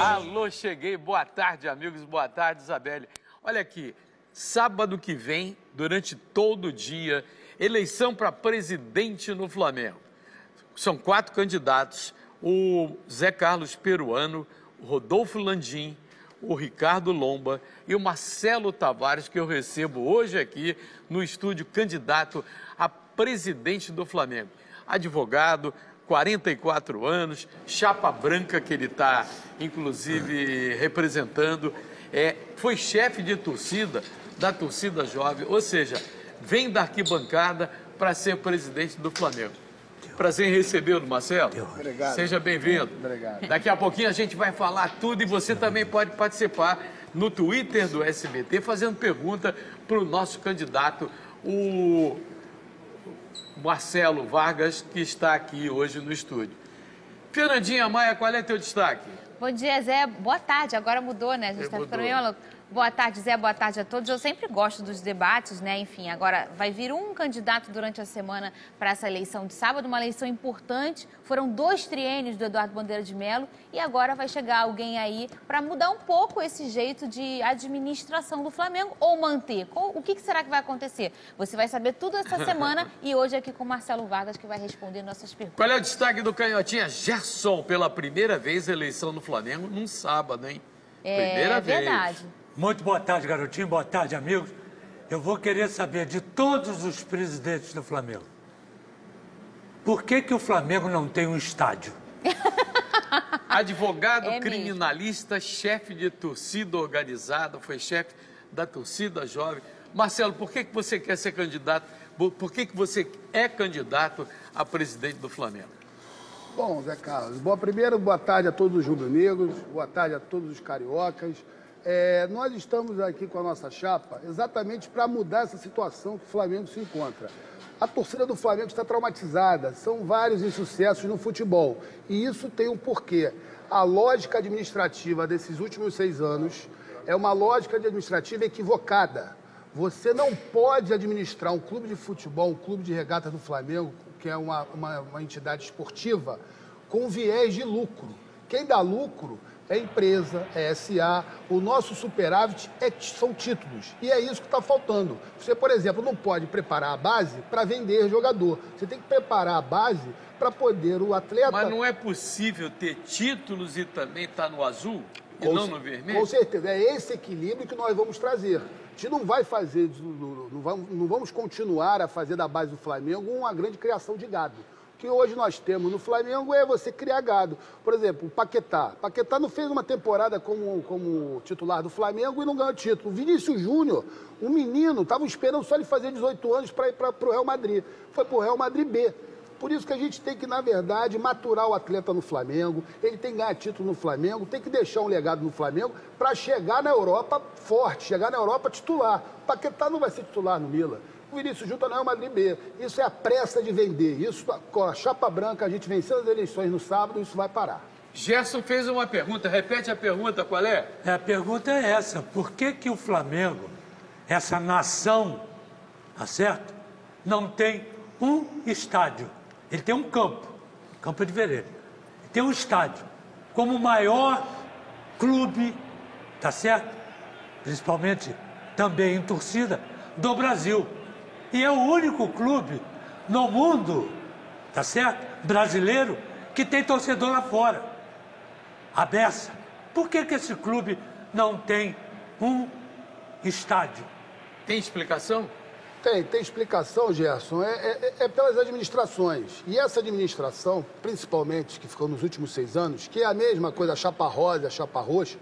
Alô, cheguei. Boa tarde, amigos. Boa tarde, Isabelle. Olha aqui, sábado que vem, durante todo o dia, eleição para presidente no Flamengo. São 4 candidatos, o Zé Carlos Peruano, o Rodolfo Landim, o Ricardo Lomba e o Marcelo Tavares, que eu recebo hoje aqui no estúdio, candidato a presidente do Flamengo. Advogado, 44 anos, chapa branca que ele está, inclusive, representando. Foi chefe de torcida, da torcida jovem, ou seja, vem da arquibancada para ser presidente do Flamengo. Prazer em recebê-lo, Marcelo. Obrigado. Seja bem-vindo. Obrigado. Daqui a pouquinho a gente vai falar tudo e você também pode participar no Twitter do SBT, fazendo pergunta para o nosso candidato, o Marcelo Vargas, que está aqui hoje no estúdio. Fernandinha Maia, qual é teu destaque? Bom dia, Zé. Boa tarde. Agora mudou, né? A gente está ficando meio maluco. Boa tarde, Zé. Boa tarde a todos. Eu sempre gosto dos debates, né? Enfim, agora vai vir um candidato durante a semana para essa eleição de sábado, uma eleição importante. Foram 2 triênios do Eduardo Bandeira de Mello e agora vai chegar alguém aí para mudar um pouco esse jeito de administração do Flamengo ou manter. O que será que vai acontecer? Você vai saber tudo essa semana e hoje aqui com o Marcelo Vargas, que vai responder nossas perguntas. Qual é o destaque do Canhotinha? Gerson, pela primeira vez, eleição no Flamengo num sábado, hein? Primeira vez. Verdade. Muito boa tarde, garotinho. Boa tarde, amigos. Eu vou querer saber de todos os presidentes do Flamengo. Por que o Flamengo não tem um estádio? Advogado, criminalista, chefe de torcida organizada, foi chefe da torcida jovem. Marcelo, por que você quer ser candidato? Por que você é candidato a presidente do Flamengo? Bom, Zé Carlos, primeiro, boa tarde a todos os rubro-negros, boa tarde a todos os cariocas. Nós estamos aqui com a nossa chapa exatamente para mudar essa situação que o Flamengo se encontra. A torcida do Flamengo está traumatizada, são vários insucessos no futebol. E isso tem um porquê. A lógica administrativa desses últimos 6 anos é uma lógica administrativa equivocada. Você não pode administrar um clube de futebol, um clube de regata do Flamengo, que é uma entidade esportiva, com viés de lucro. Quem dá lucro é empresa, é SA, o nosso superávit são títulos. E é isso que está faltando. Você, por exemplo, não pode preparar a base para vender jogador. Você tem que preparar a base para poder o atleta... Mas não é possível ter títulos e também estar no azul e não no vermelho? Com certeza. É esse equilíbrio que nós vamos trazer. A gente não vai fazer, não vamos continuar a fazer da base do Flamengo uma grande criação de gado. O que hoje nós temos no Flamengo é você criar gado. Por exemplo, o Paquetá. Paquetá não fez uma temporada como titular do Flamengo e não ganhou título. O Vinícius Júnior, um menino, estavam esperando só ele fazer 18 anos para ir para o Real Madrid. Foi para o Real Madrid B. Por isso que a gente tem que, na verdade, maturar o atleta no Flamengo, ele tem que ganhar título no Flamengo, tem que deixar um legado no Flamengo para chegar na Europa forte, chegar na Europa titular. O Paquetá não vai ser titular no Milan. O Vinícius Júnior não é o Madrid B. Isso é a pressa de vender. Isso, com a chapa branca, a gente vencendo as eleições no sábado, isso vai parar. Gerson fez uma pergunta. Repete a pergunta, qual é? A pergunta é essa. Por que o Flamengo, essa nação, tá certo? Não tem um estádio. Ele tem um campo de Vereda. Ele tem um estádio. Como o maior clube, tá certo? Principalmente também em torcida, do Brasil. E é o único clube no mundo, tá certo? Brasileiro, que tem torcedor lá fora. A Bessa. Por que esse clube não tem um estádio? Tem explicação? Tem explicação, Gerson. É pelas administrações. E essa administração, principalmente, que ficou nos últimos 6 anos, que é a mesma coisa, a chapa rosa, a chapa roxa,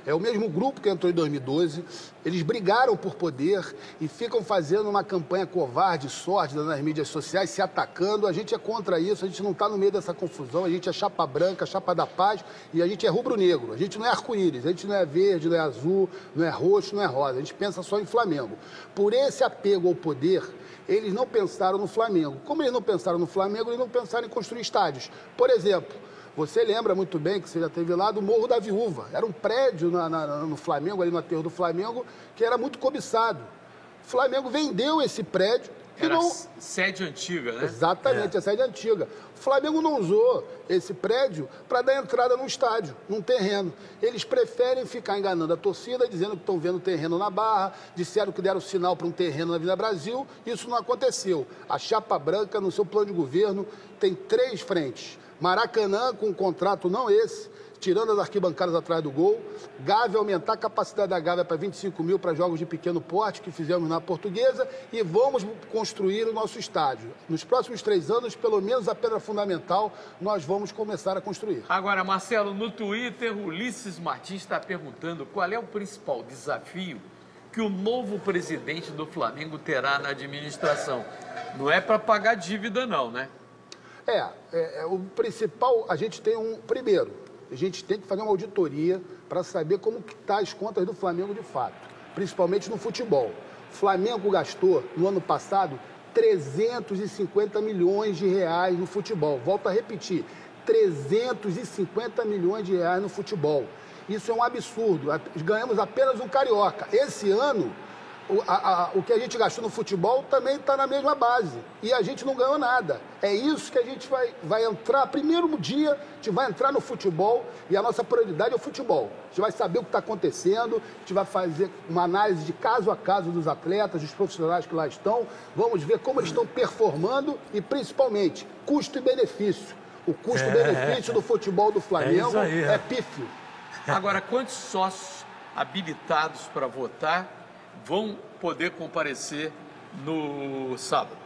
é o mesmo grupo que entrou em 2012, eles brigaram por poder e ficam fazendo uma campanha covarde, sórdida nas mídias sociais, se atacando. A gente é contra isso, a gente não está no meio dessa confusão, a gente é chapa branca, chapa da paz e a gente é rubro-negro. A gente não é arco-íris, a gente não é verde, não é azul, não é roxo, não é rosa, a gente pensa só em Flamengo. Por esse apego ao poder, eles não pensaram no Flamengo. Como eles não pensaram no Flamengo, eles não pensaram em construir estádios. Por exemplo, você lembra muito bem que você já esteve lá do Morro da Viúva. Era um prédio no Flamengo, ali no aterro do Flamengo, que era muito cobiçado. O Flamengo vendeu esse prédio Era sede antiga, né? Exatamente, a sede antiga. O Flamengo não usou esse prédio para dar entrada num estádio, num terreno. Eles preferem ficar enganando a torcida, dizendo que estão vendo terreno na Barra, disseram que deram sinal para um terreno na Avenida Brasil. Isso não aconteceu. A Chapa Branca, no seu plano de governo, tem 3 frentes. Maracanã, com um contrato não esse, tirando as arquibancadas atrás do gol. Gávea, aumentar a capacidade da Gávea para 25 mil para jogos de pequeno porte, que fizemos na Portuguesa, e vamos construir o nosso estádio. Nos próximos 3 anos, pelo menos a pedra fundamental, nós vamos começar a construir. Agora, Marcelo, no Twitter, o Ulisses Martins está perguntando qual é o principal desafio que o novo presidente do Flamengo terá na administração. Não é para pagar dívida, não, né? O principal, a gente tem primeiro, a gente tem que fazer uma auditoria para saber como que tá as contas do Flamengo de fato, principalmente no futebol. O Flamengo gastou, no ano passado, 350 milhões de reais no futebol. Volto a repetir, 350 milhões de reais no futebol. Isso é um absurdo. Ganhamos apenas um Carioca. Esse ano, o que a gente gastou no futebol também está na mesma base. E a gente não ganhou nada. É isso que a gente vai entrar. Primeiro dia, a gente vai entrar no futebol e a nossa prioridade é o futebol. A gente vai saber o que está acontecendo, a gente vai fazer uma análise de caso a caso dos atletas, dos profissionais que lá estão. Vamos ver como eles estão performando e, principalmente, custo e benefício. O custo-benefício do futebol do Flamengo é pífio. Agora, quantos sócios habilitados para votar vão poder comparecer no sábado?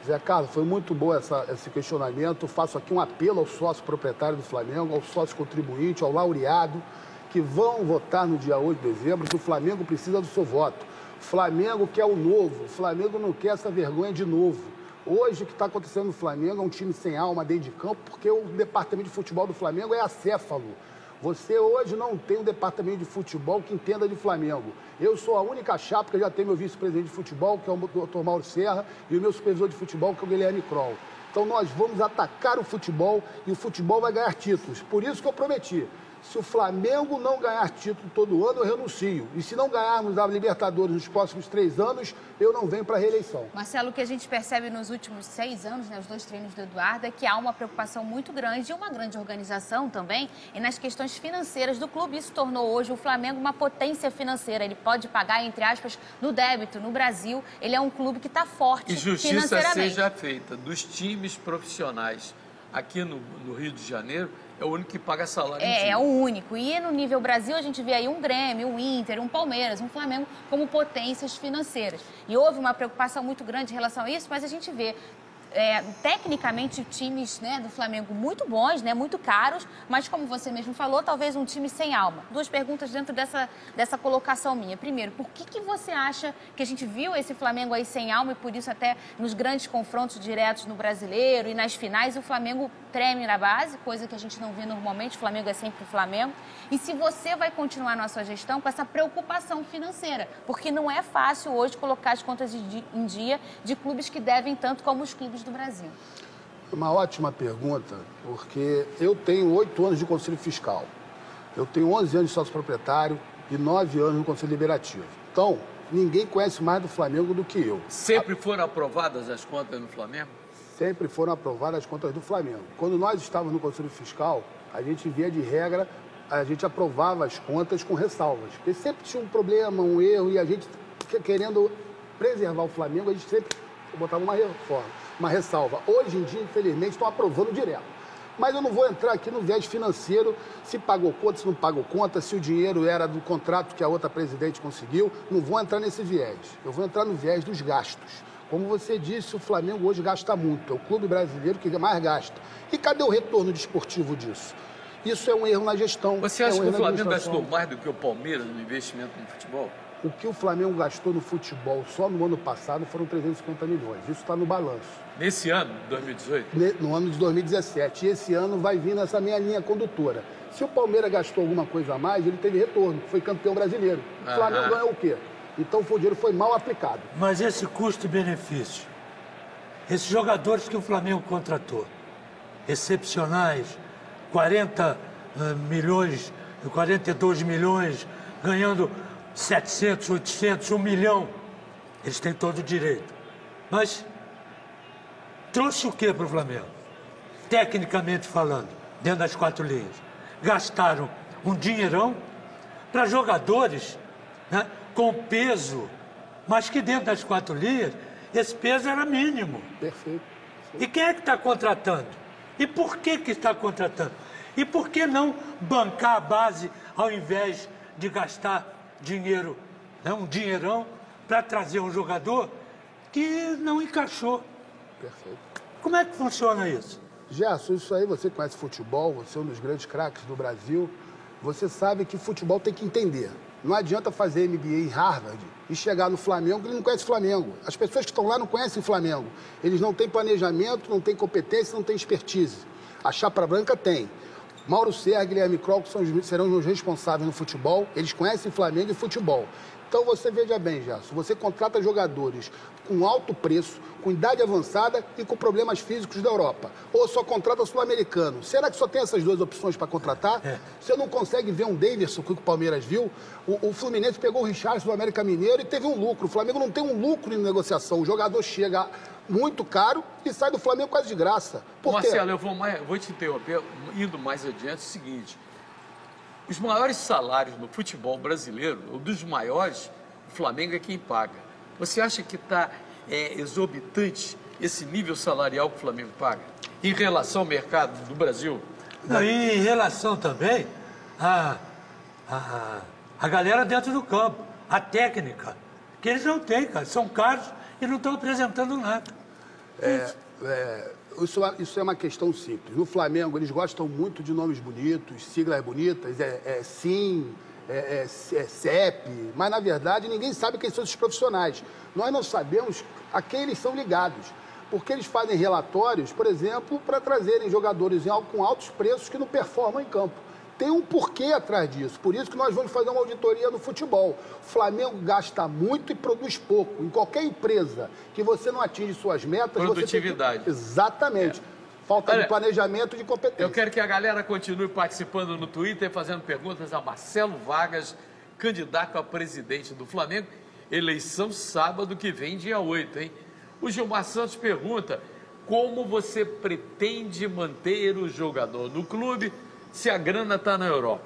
Zé Carlos, foi muito bom esse questionamento. Faço aqui um apelo ao sócio proprietário do Flamengo, ao sócio contribuinte, ao laureado, que vão votar no dia 8 de dezembro, que o Flamengo precisa do seu voto. O Flamengo quer o novo, o Flamengo não quer essa vergonha de novo. Hoje, o que está acontecendo no Flamengo é um time sem alma dentro de campo, porque o departamento de futebol do Flamengo é acéfalo. Você hoje não tem um departamento de futebol que entenda de Flamengo. Eu sou a única chapa que já tem meu vice-presidente de futebol, que é o Dr. Mauro Serra, e o meu supervisor de futebol, que é o Guilherme Kroll. Então nós vamos atacar o futebol e o futebol vai ganhar títulos. Por isso que eu prometi. Se o Flamengo não ganhar título todo ano, eu renuncio. E se não ganharmos a Libertadores nos próximos 3 anos, eu não venho para a reeleição. Marcelo, o que a gente percebe nos últimos 6 anos, os 2 treinos do Eduardo, é que há uma preocupação muito grande e uma grande organização também e nas questões financeiras do clube. Isso tornou hoje o Flamengo uma potência financeira. Ele pode pagar, entre aspas, no débito. No Brasil, ele é um clube que está forte financeiramente. E justiça seja feita dos times profissionais aqui no Rio de Janeiro. É o único que paga salário. É o único. E no nível Brasil, a gente vê aí um Grêmio, um Inter, um Palmeiras, um Flamengo como potências financeiras. E houve uma preocupação muito grande em relação a isso, mas a gente vê tecnicamente times, né, do Flamengo muito bons, né, muito caros, mas como você mesmo falou, talvez um time sem alma. 2 perguntas dentro dessa colocação minha. Primeiro, por que você acha que a gente viu esse Flamengo aí sem alma e por isso até nos grandes confrontos diretos no Brasileiro e nas finais o Flamengo treme na base, coisa que a gente não vê normalmente, o Flamengo é sempre o Flamengo. E se você vai continuar na sua gestão com essa preocupação financeira, porque não é fácil hoje colocar as contas em dia de clubes que devem tanto como os clubes do Brasil. Uma ótima pergunta, porque eu tenho 8 anos de Conselho Fiscal. Eu tenho 11 anos de sócio proprietário e 9 anos no Conselho Deliberativo. Então, ninguém conhece mais do Flamengo do que eu. Sempre foram aprovadas as contas no Flamengo? Sempre foram aprovadas as contas do Flamengo. Quando nós estávamos no Conselho Fiscal, a gente via de regra, a gente aprovava as contas com ressalvas. Porque sempre tinha um problema, um erro, e a gente, querendo preservar o Flamengo, a gente sempre botava uma ressalva. Hoje em dia, infelizmente, estão aprovando direto. Mas eu não vou entrar aqui no viés financeiro, se pagou conta, se não pagou conta, se o dinheiro era do contrato que a outra presidente conseguiu. Não vou entrar nesse viés. Eu vou entrar no viés dos gastos. Como você disse, o Flamengo hoje gasta muito. É o clube brasileiro que mais gasta. E cadê o retorno desportivo disso? Isso é um erro na gestão. Você acha que o Flamengo gastou mais do que o Palmeiras no investimento no futebol? O que o Flamengo gastou no futebol só no ano passado foram 350 milhões. Isso está no balanço. Nesse ano, 2018? No ano de 2017. E esse ano vai vir nessa minha linha condutora. Se o Palmeiras gastou alguma coisa a mais, ele teve retorno. Foi campeão brasileiro. O Flamengo ganhou o quê? Então o dinheiro foi mal aplicado. Mas esse custo e benefício, esses jogadores que o Flamengo contratou, excepcionais, 40 milhões, 42 milhões, ganhando 700, 800, 1 milhão, eles têm todo o direito. Mas trouxe o que para o Flamengo? Tecnicamente falando, dentro das 4 linhas. Gastaram um dinheirão para jogadores, né, com peso, mas que dentro das 4 linhas, esse peso era mínimo. Perfeito. E quem é que está contratando? E por que está contratando? E por que não bancar a base ao invés de gastar dinheiro, né, um dinheirão, para trazer um jogador que não encaixou? Perfeito. Como é que funciona isso? Gerson, isso aí você conhece futebol, você é um dos grandes craques do Brasil. Você sabe que futebol tem que entender. Não adianta fazer MBA em Harvard e chegar no Flamengo que ele não conhece o Flamengo. As pessoas que estão lá não conhecem o Flamengo. Eles não têm planejamento, não têm competência, não têm expertise. A Chapa Branca tem. Mauro Serra e Guilherme Kroll serão os responsáveis no futebol. Eles conhecem Flamengo e futebol. Então você veja bem, Gerson, você contrata jogadores com alto preço, com idade avançada e com problemas físicos da Europa. Ou só contrata sul-americano. Será que só tem essas 2 opções para contratar? Você não consegue ver um Davidson que o Palmeiras viu? O Fluminense pegou o Richarlison do América Mineiro e teve um lucro. O Flamengo não tem um lucro em negociação. O jogador chega muito caro e sai do Flamengo quase de graça. Por quê? Marcelo, eu vou te interromper, indo mais adiante, é o seguinte. Os maiores salários no futebol brasileiro, ou dos maiores, o Flamengo é quem paga. Você acha que está exorbitante esse nível salarial que o Flamengo paga em relação ao mercado do Brasil? Não, e em relação também a galera dentro do campo, a técnica, que eles não têm, cara, são caros e não estão apresentando nada. Isso é uma questão simples. No Flamengo, eles gostam muito de nomes bonitos, siglas bonitas, SIM, CEP, mas, na verdade, ninguém sabe quem são esses profissionais. Nós não sabemos a quem eles são ligados, porque eles fazem relatórios, por exemplo, para trazerem jogadores com altos preços que não performam em campo. Tem um porquê atrás disso. Por isso que nós vamos fazer uma auditoria no futebol. O Flamengo gasta muito e produz pouco. Em qualquer empresa que você não atinge suas metas... Produtividade. Você tem que... Exatamente. Falta de planejamento e de competência. Eu quero que a galera continue participando no Twitter, fazendo perguntas a Marcelo Vargas, candidato a presidente do Flamengo. Eleição sábado que vem, dia 8, hein? O Gilmar Santos pergunta: como você pretende manter o jogador no clube se a grana está na Europa?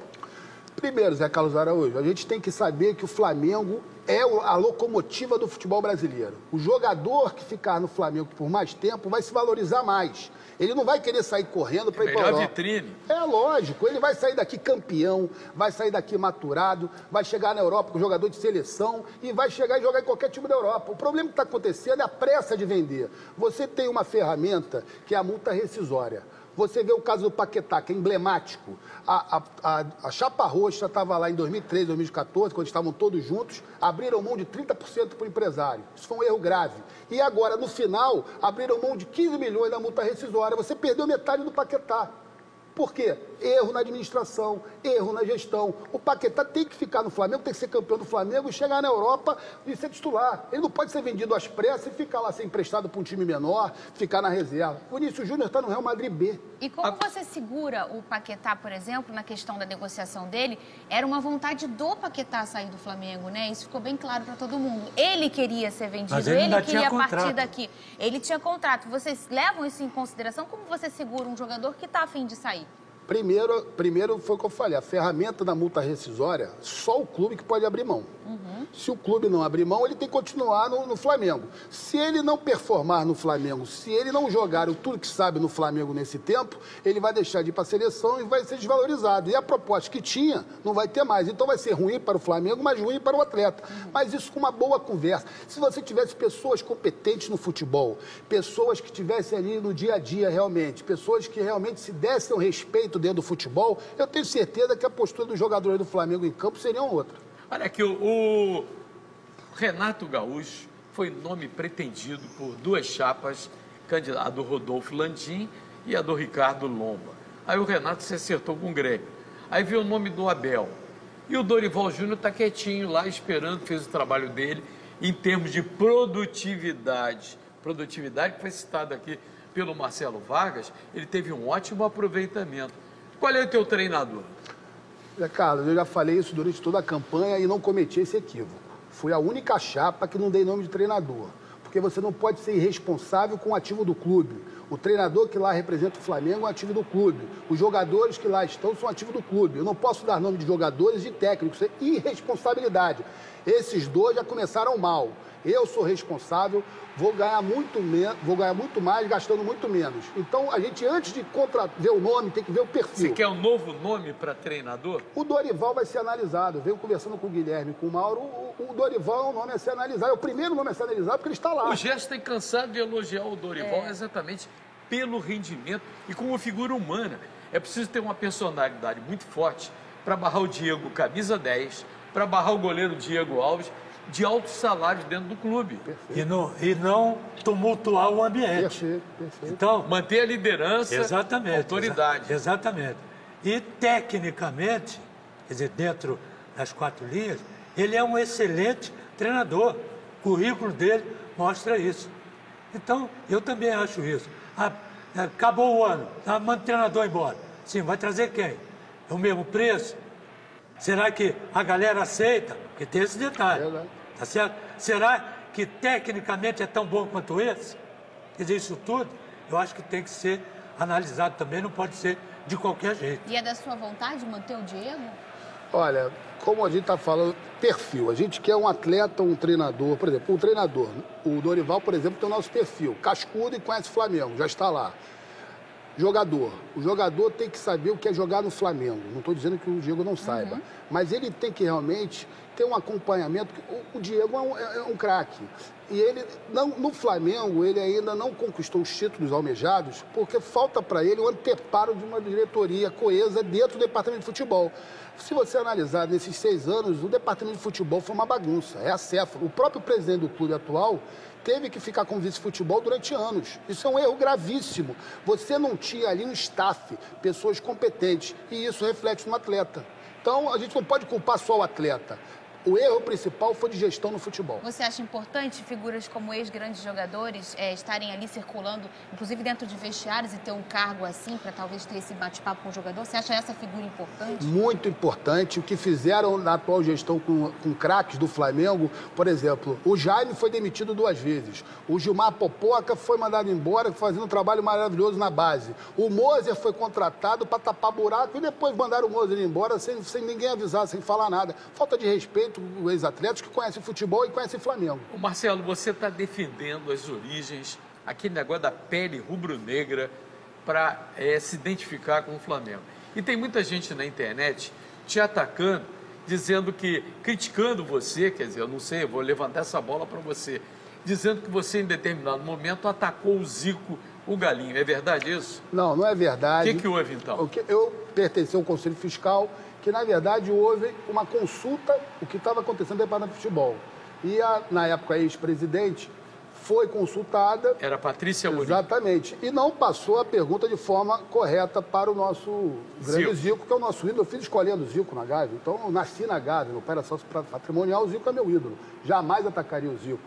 Primeiro, Zé Carlos Araújo, a gente tem que saber que o Flamengo é a locomotiva do futebol brasileiro. O jogador que ficar no Flamengo por mais tempo vai se valorizar mais. Ele não vai querer sair correndo para ir para a Europa. Vitrine. É lógico, ele vai sair daqui campeão, vai sair daqui maturado, vai chegar na Europa com jogador de seleção e vai chegar e jogar em qualquer time da Europa. O problema que está acontecendo é a pressa de vender. Você tem uma ferramenta que é a multa rescisória. Você vê o caso do Paquetá, que é emblemático. A Chapa Roxa estava lá em 2013, 2014, quando estavam todos juntos, abriram mão de 30% para o empresário. Isso foi um erro grave. E agora, no final, abriram mão de 15 milhões da multa rescisória. Você perdeu metade do Paquetá. Por quê? Erro na administração, erro na gestão. O Paquetá tem que ficar no Flamengo, tem que ser campeão do Flamengo e chegar na Europa e ser titular. Ele não pode ser vendido às pressas e ficar lá ser emprestado para um time menor, ficar na reserva. O Vinícius Júnior está no Real Madrid B. E como você segura o Paquetá, por exemplo, na questão da negociação dele? Era uma vontade do Paquetá sair do Flamengo, né? Isso ficou bem claro para todo mundo. Ele queria ser vendido, mas ele queria contrato. partir daqui. Ele tinha contrato. Vocês levam isso em consideração? Como você segura um jogador que está a fim de sair? Primeiro foi o que eu falei, a ferramenta da multa rescisória, só o clube que pode abrir mão. Se o clube não abrir mão, ele tem que continuar no Flamengo. Se ele não performar no Flamengo, se ele não jogar o tudo que sabe no Flamengo nesse tempo, ele vai deixar de ir para a seleção e vai ser desvalorizado. E a proposta que tinha não vai ter mais. Então vai ser ruim para o Flamengo, mas ruim para o atleta. Mas isso com uma boa conversa. Se você tivesse pessoas competentes no futebol, pessoas que estivessem ali no dia a dia realmente, pessoas que realmente se dessem o respeito dentro do futebol, eu tenho certeza que a postura dos jogadores do Flamengo em campo seria outra. Olha aqui, o Renato Gaúcho foi nome pretendido por 2 chapas, a do Rodolfo Landim e a do Ricardo Lomba. Aí o Renato se acertou com o Grêmio. Aí veio o nome do Abel. E o Dorival Júnior está quietinho lá, esperando, fez o trabalho dele em termos de produtividade. Produtividade que foi citada aqui pelo Marcelo Vargas, ele teve um ótimo aproveitamento. Qual é o teu treinador? Zé Carlos, eu já falei isso durante toda a campanha e não cometi esse equívoco. Fui a única chapa que não dei nome de treinador. porque você não pode ser irresponsável com o ativo do clube. O treinador que lá representa o Flamengo é um ativo do clube. Os jogadores que lá estão são ativo do clube. Eu não posso dar nome de jogadores e de técnicos, isso é irresponsabilidade. Esses dois já começaram mal. Eu sou responsável, vou ganhar muito mais gastando muito menos. Então, a gente, antes de ver o nome, tem que ver o perfil. Você quer um novo nome para treinador? O Dorival vai ser analisado. Eu venho conversando com o Guilherme, com o Mauro. O Dorival é um nome a ser analisado. É o primeiro nome a ser analisado porque ele está lá. O Gerson tem cansado de elogiar o Dorival exatamente pelo rendimento e como figura humana. É preciso ter uma personalidade muito forte para barrar o Diego camisa 10, para barrar o goleiro Diego Alves, de altos salários dentro do clube. E não tumultuar o ambiente. Perfeito. Então, manter a liderança, exatamente, a autoridade. Exatamente. E, tecnicamente, quer dizer, dentro das 4 linhas, ele é um excelente treinador. O currículo dele mostra isso. Então, eu também acho isso. Acabou o ano, manda o treinador embora. Sim, vai trazer quem? É o mesmo preço? Será que a galera aceita? Porque tem esse detalhe. Tá certo? Será que tecnicamente é tão bom quanto esse? Quer dizer, isso tudo, eu acho que tem que ser analisado também, não pode ser de qualquer jeito. E é da sua vontade manter o Diego? Olha, como a gente está falando, perfil. A gente quer um atleta, um treinador. Por exemplo, um treinador. O Dorival, por exemplo, tem o nosso perfil. Cascudo e conhece o Flamengo, já está lá. Jogador. O jogador tem que saber o que é jogar no Flamengo. Não estou dizendo que o Diego não saiba. Mas ele tem que realmente ter um acompanhamento. O Diego é um craque. E ele, no Flamengo, ele ainda não conquistou os títulos almejados porque falta para ele o anteparo de uma diretoria coesa dentro do departamento de futebol. Se você analisar nesses 6 anos, o departamento de futebol foi uma bagunça. É acéfalo. O próprio presidente do clube atual teve que ficar com vice-futebol durante anos. Isso é um erro gravíssimo. Você não tinha ali um staff, pessoas competentes, e isso reflete no atleta. Então, a gente não pode culpar só o atleta. O erro principal foi de gestão no futebol. Você acha importante figuras como ex-grandes jogadores estarem ali circulando, inclusive dentro de vestiários, e ter um cargo assim, para talvez ter esse bate-papo com o jogador? Você acha essa figura importante? Muito importante. O que fizeram na atual gestão com craques do Flamengo, por exemplo, o Jaime foi demitido 2 vezes. O Gilmar Popoca foi mandado embora, fazendo um trabalho maravilhoso na base. O Moser foi contratado para tapar buraco e depois mandaram o Moser embora sem ninguém avisar, sem falar nada. Falta de respeito os ex-atletas que conhecem futebol e conhecem Flamengo. Ô Marcelo, você está defendendo as origens, aquele negócio da pele rubro-negra para se identificar com o Flamengo. E tem muita gente na internet te atacando, dizendo que, criticando você, quer dizer, eu não sei, eu vou levantar essa bola para você, dizendo que você em determinado momento atacou o Zico, o Galinho. É verdade isso? Não, não é verdade. O que houve então? Eu pertenci ao Conselho Fiscal, que na verdade houve uma consulta, o que estava acontecendo no departamento de futebol. E na época a ex-presidente foi consultada. Era Patrícia Amorim. Exatamente. E não passou a pergunta de forma correta para o nosso grande Zico, que é o nosso ídolo. Eu fiz escolhendo o Zico na Gávea, então eu nasci na Gávea, meu pai era sócio patrimonial, o Zico é meu ídolo. Jamais atacaria o Zico.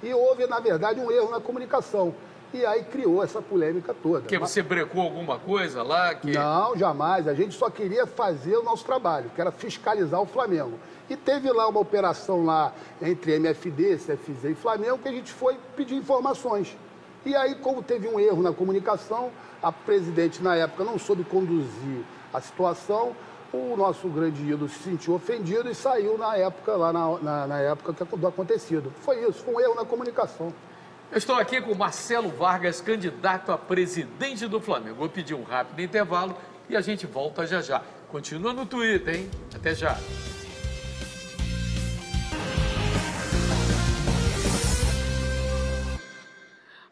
E houve, na verdade, um erro na comunicação. E aí criou essa polêmica toda. Porque você brecou alguma coisa lá? Não, jamais. A gente só queria fazer o nosso trabalho, que era fiscalizar o Flamengo. E teve lá uma operação lá entre MFD, CFZ e Flamengo, que a gente foi pedir informações. E aí, como teve um erro na comunicação, a presidente, na época, não soube conduzir a situação, o nosso grande ídolo se sentiu ofendido e saiu na época, lá na época do acontecido. Foi isso, foi um erro na comunicação. Eu estou aqui com Marcelo Vargas, candidato a presidente do Flamengo. Vou pedir um rápido intervalo e a gente volta já já. Continua no Twitter, hein? Até já.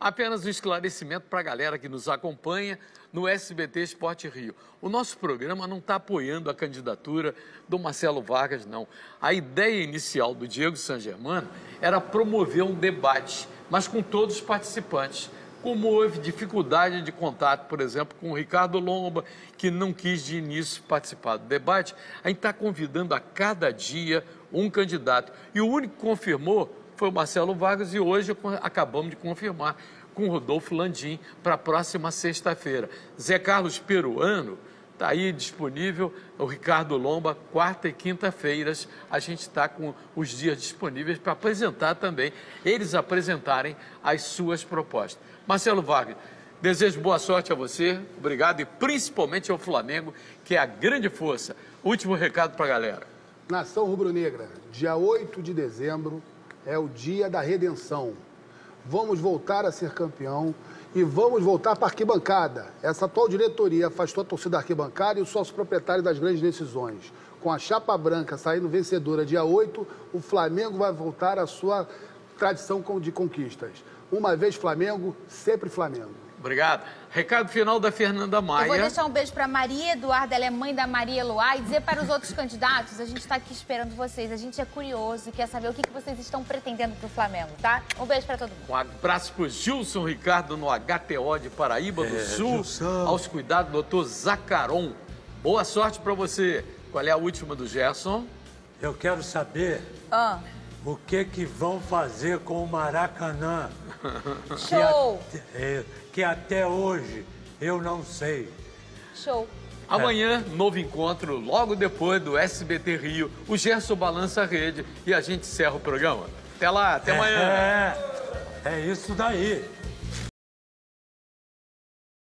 Apenas um esclarecimento para a galera que nos acompanha no SBT Esporte Rio. O nosso programa não está apoiando a candidatura do Marcelo Vargas, não. A ideia inicial do Diego San Germano era promover um debate, mas com todos os participantes. Como houve dificuldade de contato, por exemplo, com o Ricardo Lomba, que não quis de início participar do debate, a gente está convidando a cada dia um candidato. E o único que confirmou foi o Marcelo Vargas e hoje acabamos de confirmar com o Rodolfo Landim para a próxima sexta-feira. Zé Carlos Peruano está aí disponível. O Ricardo Lomba, quarta e quinta-feiras, a gente está com os dias disponíveis para apresentar também, eles apresentarem as suas propostas. Marcelo Wagner, desejo boa sorte a você, obrigado, e principalmente ao Flamengo, que é a grande força. Último recado para a galera. Nação Rubro-Negra, dia 8 de dezembro é o dia da redenção. Vamos voltar a ser campeão e vamos voltar para a arquibancada. Essa atual diretoria afastou a torcida da arquibancada e o sócio proprietário das grandes decisões. Com a chapa branca saindo vencedora dia 8, o Flamengo vai voltar à sua tradição de conquistas. Uma vez Flamengo, sempre Flamengo. Obrigado. Recado final da Fernanda Maia. Eu vou deixar um beijo para Maria Eduarda, ela é mãe da Maria Eloá, e dizer para os outros candidatos, a gente está aqui esperando vocês, a gente é curioso e quer saber o que vocês estão pretendendo para o Flamengo, tá? Um beijo para todo mundo. Um abraço para o Gilson Ricardo no HTO de Paraíba do Sul, Gilson. aos cuidados do doutor Zacaron. Boa sorte para você. Qual é a última do Gerson? Eu quero saber o que vão fazer com o Maracanã. Show! Que até hoje eu não sei. Show! Amanhã, novo encontro, logo depois do SBT Rio. O Gerson balança a rede e a gente encerra o programa. Até lá, até amanhã. É isso daí.